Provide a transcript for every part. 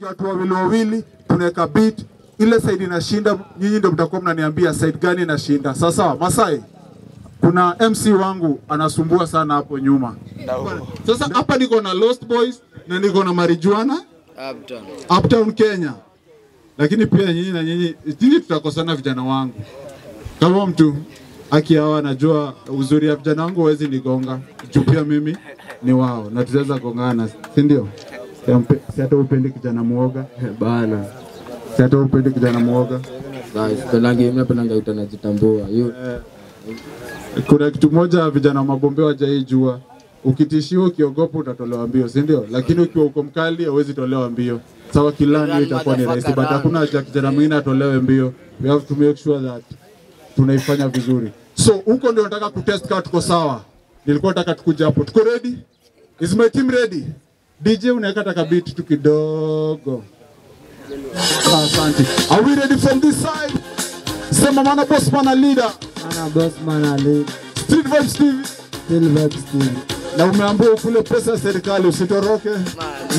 tukiwa watu wawili tunaweka beat ile side inashinda, nyinyi ndio mtakuwa mnaniambia side gani inashinda. Sasa Masai, kuna MC wangu anasumbua sana hapo nyuma. Sasa hapa niko na Lost Boys na niko na Marijuana Uptown Kenya. Lakini pia nyinyi tutakosana vijana wangu. Kama mtu akiawa najua uzuri ya vijana wangu hawezi nigonga. Pia mimi ni wao na tutaweza gongana, si ndio? Si hata upendi kijana muoga bana. Si hata upendi kijana muoga. Mimi napenda utanajitambua. Kuna kitu moja vijana mabombe hawajaijua. Ukitishiwa ukiogopa utatolewa mbio, si ndio? Lakini ukiwa uko mkali hauwezi tolewa mbio. Sawa, kilani itakuwa ni rahisi, but hakuna haja kijana mwingine atolewe mbio. We have to make sure that tunaifanya vizuri. So huko ndio nataka kutest kama tuko sawa. Nilikuwa nataka tukuje hapo. Tuko ready? Is my team ready? DJ unaweka taka beat tu kidogo. Asante. Are we ready from this side? Sema mana boss mana leader. Mana boss mana leader. Street Vibes TV. Street Vibes TV. Na umeambiwa kule pesa ya serikali usitoroke.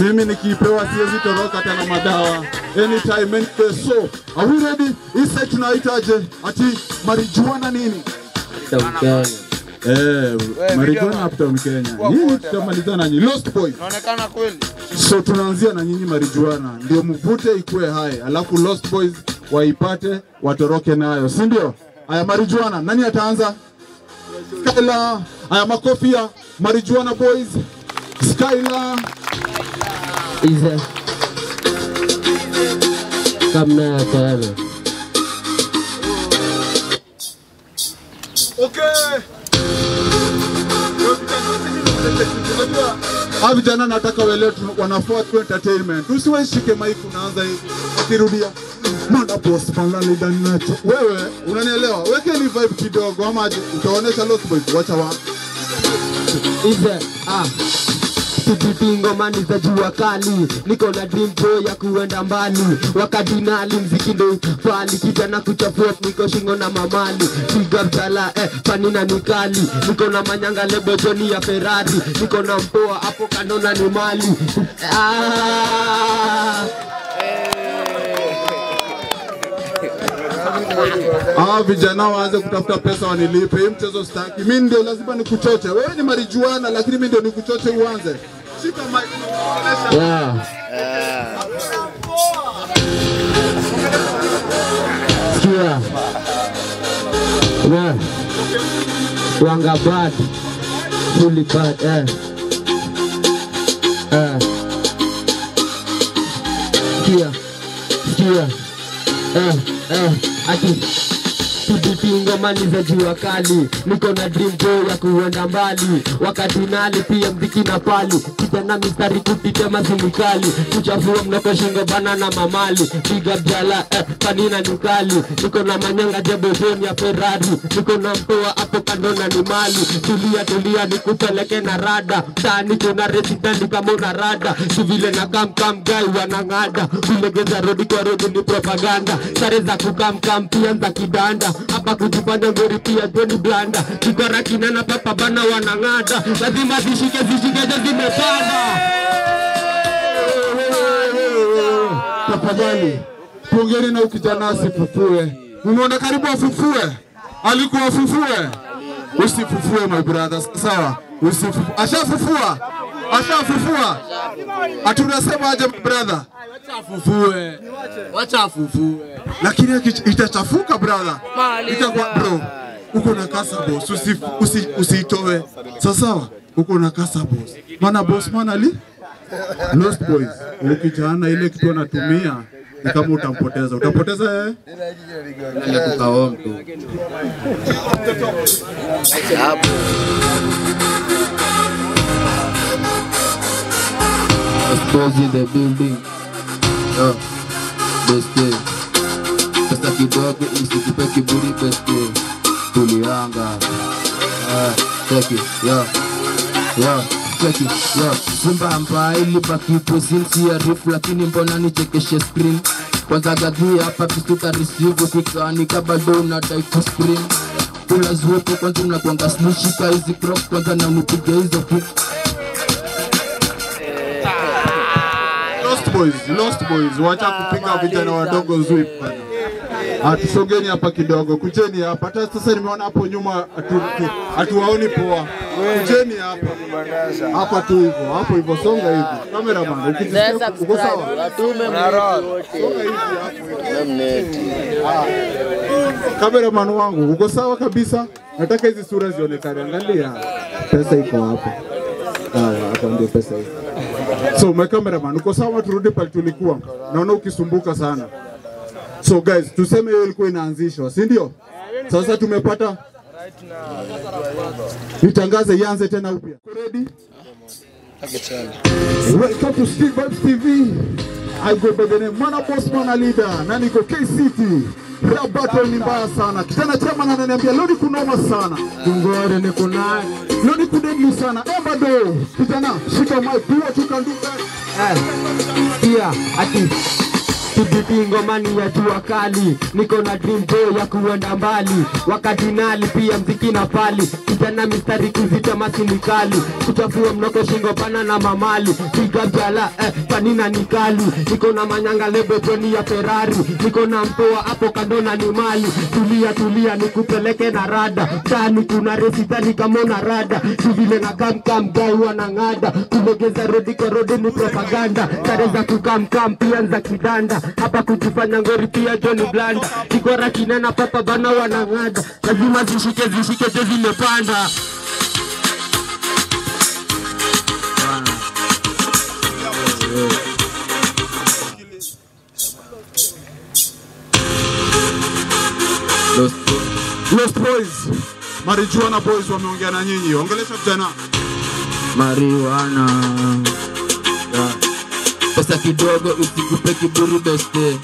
Mimi nikipewa siwezi toroka hata na madawa. Anytime any place. So, are we ready? Isa tunaitaje? Ati Marijuana nini? Marijuana Uptown Kenya. Nini tutamaliza na nyinyi Lost Boys. Inaonekana kweli. So tunaanzia na nyinyi Marijuana. Ndio mvute ikue hai. Alafu Lost Boys waipate watoroke nayo. Si ndio? Aya Marijuana, nani ataanza? Skyla, aya makofia, Marijuana Boys. Skyla. Ize. Kamna tayari. Okay. Vijana nataka wale wanafaa tu entertainment. Usiwashike mic unaanza hivi. Ukirudia. Mana boss pana leader nacho. Wewe unanielewa? Weke ni vibe kidogo ama utaonesha Lost Boys wacha wa. Ize Tipipingo mani za jua kali. Niko na dream boy ya kuenda mbali. Wakadinali mziki ndo pali. Kijana kuchafua niko shingo na mamali. Piga mtala panina nikali. Niko na manyanga lebo Johnny ya Ferrari. Niko na mpoa hapo kanona ni mali. Vijana waanze kutafuta pesa wanilipe. Hii mchezo staki. Mimi ndio lazima nikuchoche. Wewe ni Marijuana lakini mimi ndio nikuchoche uanze. Shika mic. Sikia. Wanga bad. Fully bad. Sikia. Ati Tipipingo mani za jua kali. Niko na dream boy ya kuenda mbali. Wakadinali pia mziki na pali. Kijana mistari kupitema sinikali. Kuchafua mnoko shingo bana na mamali. Piga jala panina nikali. Niko na manyanga jebo Johnny ya Ferrari. Niko na mpoa hapo kandona ni mali. Tulia nikupeleke na rada. Tani kuna resident kama una rada. Sivile na kam guy wanangada. Kulegeza rodi kwa rodi ni propaganda. Sare za kukam pia za kidanda. Hapa kujipanda ngori pia Johnny blanda. Kigora kinana papa bana wanangada. Lazima zishike zimepanda. Tafadhali tuongeni na ukijana asifufue. Unaona karibu afufue. Alikuwa afufue. Usifufue my brothers. Sawa? Ashafufua. Atunasema aje brother? Wacha afufue. Lakini itachafuka brother. Itakuwa bro. Uko na kasa boss. Usitoe. Sawa? Uko na kasa boss. Mana boss mana li? Lost Boys. Ukijana ile kitu anatumia ni kama utampoteza. Utampoteza Nale kukao mtu. Expose in the building. Beste. Pesa kidogo isikupe kiburi beste. Tulianga. Take it. Take it. Zimbamba ilibaki pozinsi ya riff. Lakini mbona nichekeshe screen. Kwanza gadhi hapa pisuka receive. Fikani kabado unadai to screen. Kula zuwepo kwanza unakuanga snishika. Hizi crop kwanza na unipige hizo kick. Lost boys, wacha kupiga vijana wadogo zwip bana. Tusogeni hapa kidogo, kujeni hapa. Hata sasa nimeona hapo nyuma hatuwaoni poa. Kujeni hapa. Hapa tu hivyo, hapo hivyo, songa hivi. Cameraman, ukijisikia uko sawa? Songa hivi hapo. Cameraman wangu, uko sawa kabisa? Nataka hizi sura zionekane. Angalia. Pesa iko hapo. Hapa ndio pesa hiyo. So my cameraman, uko sawa? Turudi pale tulikuwa. Naona ukisumbuka sana. So guys, tuseme hiyo ilikuwa inaanzishwa, si ndio? Sasa tumepata nitangaze ianze tena upya. Ready? Welcome to Steve Vibes TV. I go by the name Mana Boss Mana Leader. Na niko KCT. Rap battle ni mbaya sana. Kijana chama na ananiambia leo ni kunoma sana. Ngore ni kunai. Leo ni kudedli sana. Bado. Kijana shika mic, do what you can do best. Yeah, ati TBT ngomani ya jua kali, niko na dream boy ya kuenda mbali, wakati nali pia mziki na pali, kijana mistari kuzita masinikali, kuchafua mnoko shingo pana na mamali, piga jala panina nikali, niko na manyanga lebo Johnny ya Ferrari, niko na mpoa hapo kando na ni mali, tulia nikupeleke na rada, tani kuna resitani kama na rada, vile na kam guy wanangada, kulegeza rodi kwa rodi ni propaganda, tare za kukam pia za kidanda, hapa kujifanya ngori pia Johnny Blanda, kikora kinena papa bana wanangada, lazima zishike zimepanda. Lost boys. Marijuana boys wameongea na nyinyi. Ongelesha vijana. Marijuana. Pesa kidogo usikupe kiburi beste.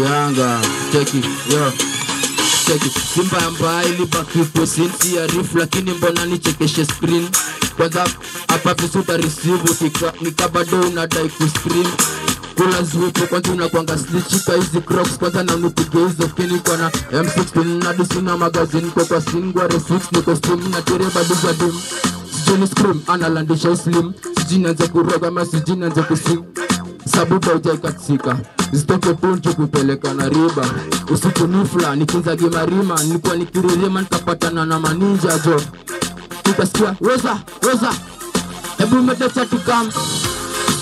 Yanga, cheki, yo. Cheki, Simba ambaye ilibaki kwa sinsi ya riff, lakini mbona nichekeshe screen. Kwanza hapa visuta receive nikabado unadai kuscream. Kula zwipo kwanza unakuanga snitchika hizi crocs kwanza na unipige hizo kini kwa na M16 na disuna magazine kwa singwa R6 niko steam na tere bado za dim. Sijini scream analandisha slim, sijini anza kuroga ama sijini anza kusing. Sabuta ujaikatsika zitoke punju kupeleka na riba. Usiku nifla nikinza gimarima, nilikuwa nikiririma nikapatana na maninja jo. Nikasikia weza hebu umedecha tukam.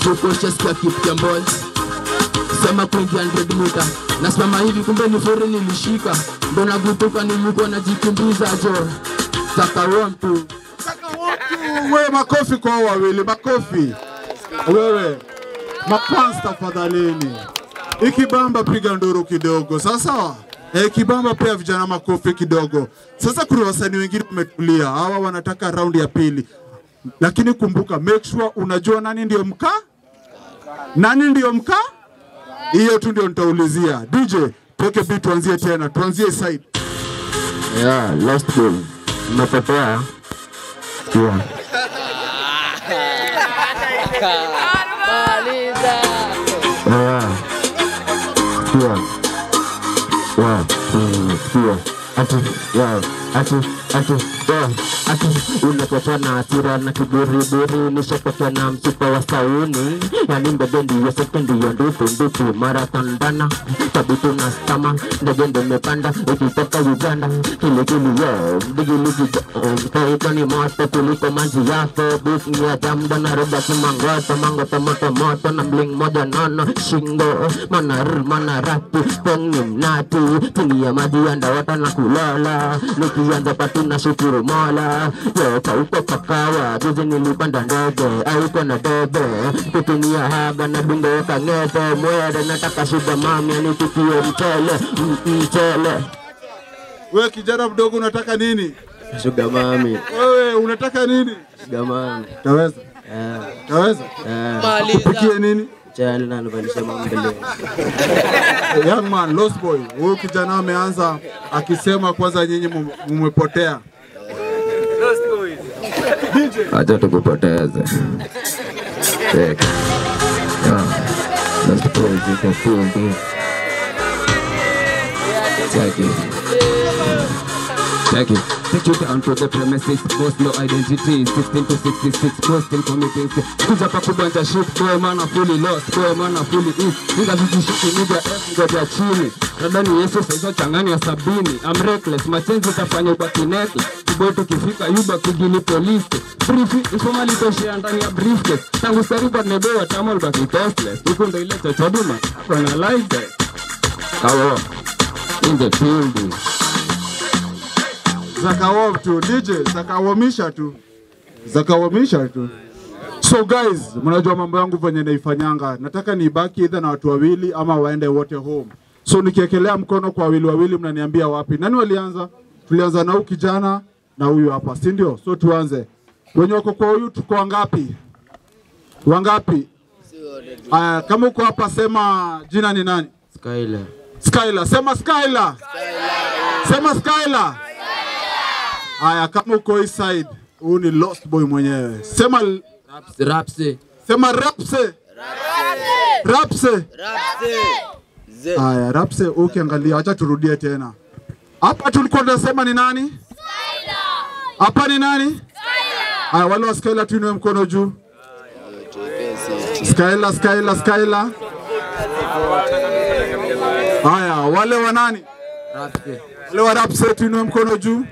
Tukosha sikia kipya boy, sema kuingia 100 meter, nasimama hivi kumbe ni fore nilishika, mbona gutuka niliko najikimbiza jo. Saka wontu wewe, makofi kwa wawili, makofi. Wewe mapans tafadhalini. Ikibamba piga nduru kidogo. Sasa kibamba pia vijana makofi kidogo. Sasa kuna wasanii wengine wametulia, hawa wanataka round ya pili. Lakini kumbuka, make sure unajua nani ndio mkaa? Nani ndio mkaa? Hiyo tu ndio nitaulizia. DJ, peke beat tuanzie tena. Tuanzie side. Yeah, last goal. Umepotea. Yeah. Maliza. Unapotea na hasira na kiburi nishapata na msupa wa sauni, yani mbebendi ya sekendi ya ndufu marathon dana tabitu na stama ndegende mepanda ukitoka Uganda kili yo bigi kaita ni moto kuliko manzi yako buki ya jamda na roda kimangoto moto na bling moja nono shingo manarati pengi mnati tunia maji anda wata na kulala nikianza patu na shukuru mola yo kauko kakawa juzi nilipanda ndege auko na debe kutumia haga na bingo kangete mwere nataka shida mami anitukie mchele. Wewe kijana mdogo unataka nini? Sugar mami. Wewe unataka nini? Sugar mami. Taweza? Taweza? Kupikie nini? Chana na nivalisha mambele. Young man, lost boy. Huyu kijana ameanza akisema kwanza nyinyi mmepotea. Lost boy. DJ. Acha tukupoteze. Lost boy ziko full. Cheki. Take it. Take you down to the premises, boss no identity. 16 to 66, posting committees. Kuja pa kubanja shit, boy man a fully lost, boy man a fully in. Nigga vijishiki media F ngoja chini. Radani Yesu saizo changani ya sabini. I'm reckless, machenzi utafanya ubaki necklace. Kiboy tukifika yuba kugini polisi. Briefi, informally toshea ndani ya briefcase. Tangu sariba nebewa tamal baki tostless. Huku ndo ile chochoduma, kona like it. Kawo, in the building. Zakawo tu, DJ, zakawamisha tu. So guys, mnajua mambo yangu venye naifanyanga. Nataka nibaki either na watu wawili ama waende wote home. So nikiekelea mkono kwa wawili mnaniambia wapi. Nani walianza? Tulianza na huyu kijana na huyu hapa, si ndio? So tuanze. Wenye wako kwa huyu tuko wangapi? Wangapi? Kama uko hapa sema jina ni nani? Skylar. Sema Skylar. Sema Skylar. Kama uko hii side, huyu ni Lost Boy mwenyewe. Sema Rapse. Sema Rapse. Rapse ukiangalia, acha turudie tena. Hapa tulikuwa tunasema ni nani? Skylar. Hapa ni nani? Skylar. Wale wa Skylar tuinue mkono juu. Skylar. Wale wa nani? Rapse. Wale wa Rapse tuinue mkono juu.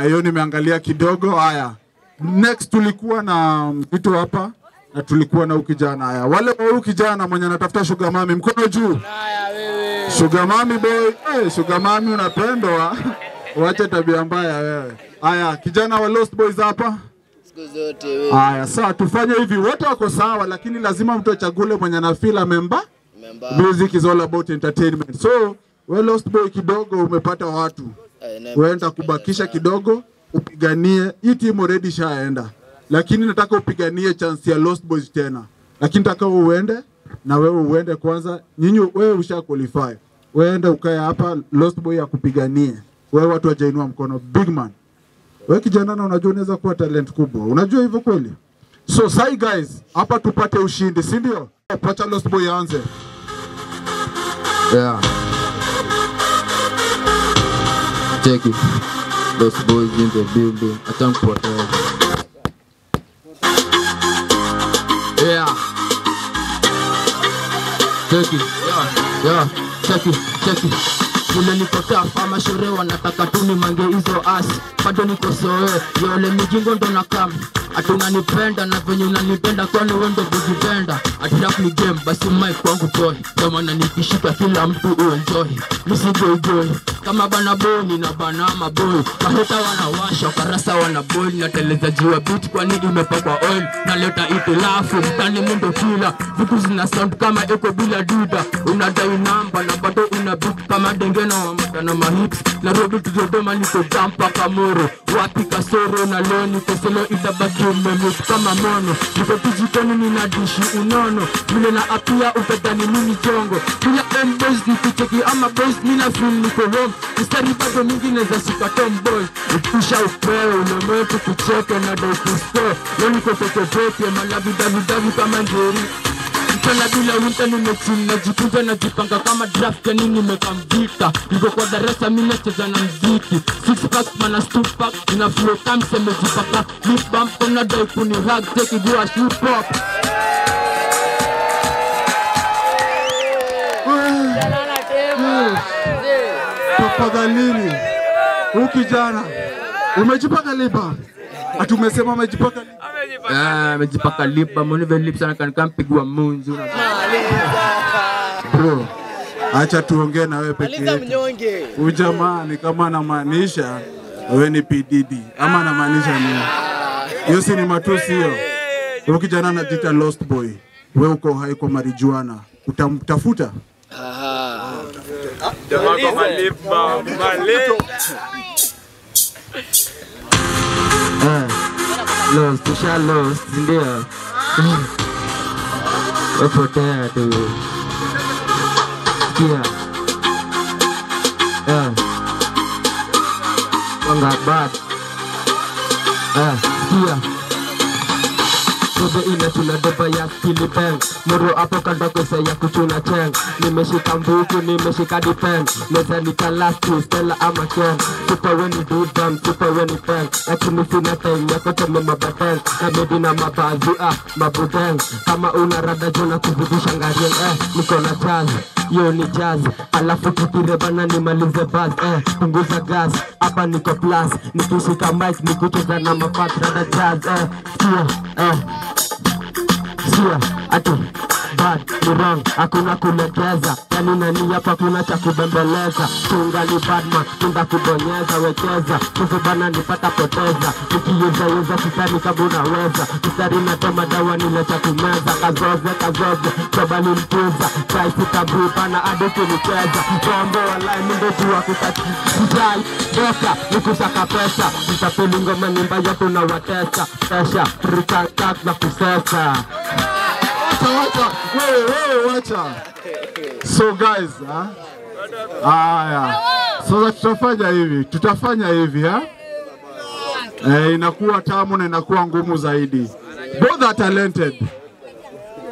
Hiyo nimeangalia kidogo. Next tulikuwa na mtu hapa na tulikuwa na ukijana. Wale wa ukijana mwenye anatafuta sugar mami mkono juu. Sugar mami boy, sugar mami unapendwa. Wacha tabia mbaya wewe. Kijana wa Lost Boys hapa. Siku zote wewe. Sasa tufanye hivi, wote wako sawa lakini lazima mtu achagule mwenye na feel member. Music is all about entertainment. So, we Lost Boy kidogo umepata watu. Uenda kubakisha kidogo, upiganie. Hii team already shaenda. Lakini nataka upiganie chance ya Lost Boys tena. Lakini nataka uende na wewe uende kwanza. Nyinyi wewe usha qualify. Wewe ukae hapa, Lost Boy akupiganie. Wewe watu wajainua mkono, big man. Wewe kijana na unajua unaweza kuwa talent kubwa. Unajua hivyo kweli? So sai guys, hapa tupate ushindi, si ndio? Pacha Lost Boy aanze. Yeah. Check it. Lost Boys in the building. Acha mpote. Yeah. Check it. Yeah. Check it. Vile nikotea fama shore wanataka tuni mange hizo asi. Bado niko soe, yole mijingo ndo nakam. Ati unanipenda na venye unanipenda kwani wewe ndo kujipenda. Ati rap ni game basi mic kwangu toy. Kama nanikishika kila mtu uenjoy. Misijoy. Kama bana boy na bana maboy. Maheta wanawasha karasa wana boy na teleza jua beat kwani imepakwa oil. Na leta itilafu mtani mundo kila. Vitu zina sound kama eko bila duda. Unadai namba na bado una beat kama dengena wa matana mahips. Na robi tujodoma niko dampa kamoro. Wapi kasoro na leo niko solo itabaki umemut kama mono. Niko tijikoni ninadishi unono. Mile na apia utadani mini jongo. Kila M-boys nikicheki ama boys nina feel niko home. Mistari bado mingi neza sika tomboy. Ukisha upewe ulemwe tukucheke na doi kustore. Leo niko peke malavi davi kama njeri. Mchana bila winter nimechini najikunja najipanga kama draft ya nini nimekamvita. Niko kwa darasa mimi nacheza na mziki. 6 pack mana 2 pack ina flow time semejipaka. Lip bump kona dai kuni hug take it a shoot pop. Tafadhalini. Ukijana umejipaka lipa. Atumesema umejipaka lipa. Amejipaka lipa, monive lips sana kanikampigwa munzu. Bro, acha tuongee na wewe pekee. Aliza mnyonge. Ujamani kama anamaanisha wewe ni PDD ama anamaanisha nini? Hiyo si ni matusi hiyo. Wewe kijana anajiita Lost Boy. Wewe uko hai kwa marijuana. Utamtafuta? Jamaa kama lipa, Lost, tusha lost, ndio. Wapotea tu. Kia. Wanga bad. Kia. Bebe ina tunadoba ya skili bang. Moro hapo kando kesa ya kuchuna cheng. Nimeshika mbuku, nimeshika dipeng. Neza nikalasti, Stella ama Ken. Super when you do them, super when you bang. Lakini sina time ya kuteme mabateng. Na baby na mabazi, mabudeng. Kama una rada jona kuzidisha ngarieng, niko na jazz. Yo ni jazz, alafu tukirebana nimalize buzz, punguza gas, hapa niko plus. Nikishika mic nikucheza na mafat rada jazz, Sia, ati bad, ni wrong, hakuna kulegeza. Yani nani hapa kuna cha kubembeleza. Tunga ni badman, tunda kubonyeza, wekeza. Kusubana nipata poteza. Nikiyeza sisani kama unaweza. Kisari na toma dawa nilecha kumeza. Kazoze, sobali mtuza. Chaisi tabu pana aduki nicheza. Tombo walai mndojua kutati. Sijai, boka, nikusaka pesa. Mtapili ngoma nimba yato na watesa. Pesha, rikakak na kusesa. Wacha. So guys, so tutafanya hivi, inakuwa tamu na inakuwa ngumu zaidi. Both are talented.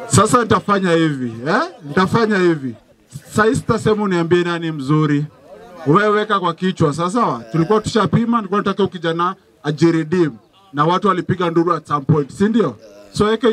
Sasa nitafanya hivi, Sasa sitasema uniambie nani mzuri. Wewe weka kwa kichwa, sawa? Tulikuwa tushapima, nilikuwa nataka ukijana ajiredeem na watu walipiga nduru at some point, si ndio? So weke